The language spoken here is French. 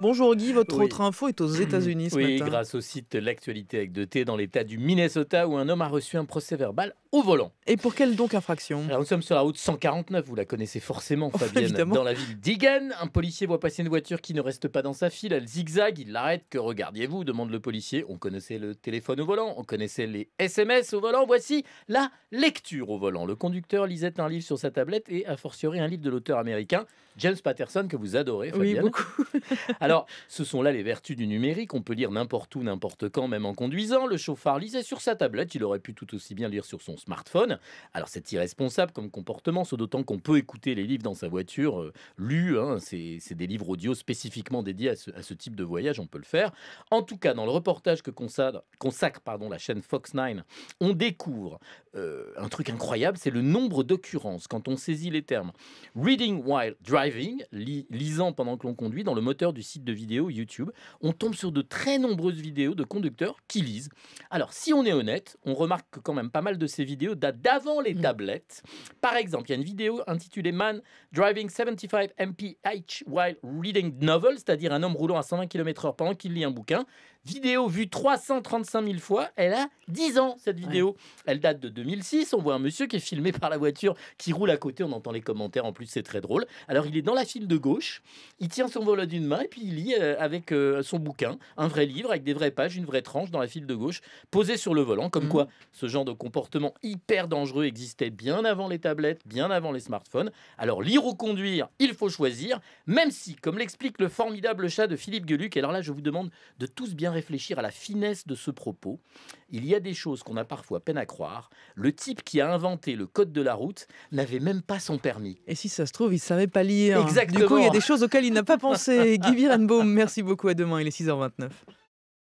Bonjour Guy, votre Oui. autre info est aux États-Unis ce Oui, matin. grâce au site L'actualité avec 2T dans l'état du Minnesota où un homme a reçu un procès-verbal au volant. Et pour quelle donc infraction? Alors nous sommes sur la route 149, vous la connaissez forcément Fabienne, Évidemment. dans la ville d'Egan. Un policier voit passer une voiture qui ne reste pas dans sa file, elle zigzague, il l'arrête, que regardiez-vous demande le policier. On connaissait le téléphone au volant, on connaissait les SMS au volant, voici la lecture au volant. Le conducteur lisait un livre sur sa tablette et a fortiori un livre de l'auteur américain James Patterson que vous adorez Oui, Fabienne. beaucoup. Alors, ce sont là les vertus du numérique. On peut lire n'importe où, n'importe quand, même en conduisant. Le chauffard lisait sur sa tablette. Il aurait pu tout aussi bien lire sur son smartphone. Alors, c'est irresponsable comme comportement, ce d'autant qu'on peut écouter les livres dans sa voiture lus. C'est des livres audio spécifiquement dédiés à ce type de voyage. On peut le faire. En tout cas, dans le reportage que consacre la chaîne Fox 9, on découvre un truc incroyable, c'est le nombre d'occurrences quand on saisit les termes reading while driving, lisant pendant que l'on conduit, dans le moteur du site de vidéo YouTube. On tombe sur de très nombreuses vidéos de conducteurs qui lisent. Alors, si on est honnête, on remarque que quand même pas mal de ces vidéos datent d'avant les tablettes. Par exemple, il y a une vidéo intitulée Man Driving 75 mph while reading novel, c'est-à-dire un homme roulant à 120 km/h pendant qu'il lit un bouquin. Vidéo vue 335 000 fois, elle a 10 ans cette vidéo. Elle date de 2006, on voit un monsieur qui est filmé par la voiture qui roule à côté, on entend les commentaires, en plus c'est très drôle. Alors il est dans la file de gauche, il tient son volant d'une main et puis il lit avec son bouquin, un vrai livre avec des vraies pages, une vraie tranche dans la file de gauche, posée sur le volant, comme quoi ce genre de comportement hyper dangereux existait bien avant les tablettes, bien avant les smartphones. Alors lire ou conduire, il faut choisir, même si, comme l'explique le formidable chat de Philippe Geluc, et alors là je vous demande de tous bien réfléchir à la finesse de ce propos. Il y a des choses qu'on a parfois peine à croire. Le type qui a inventé le code de la route n'avait même pas son permis. Et si ça se trouve, il savait pas lire. Exactement. Du coup, il y a des choses auxquelles il n'a pas pensé. Guy Virenbaum, merci beaucoup. À demain, il est 6h29.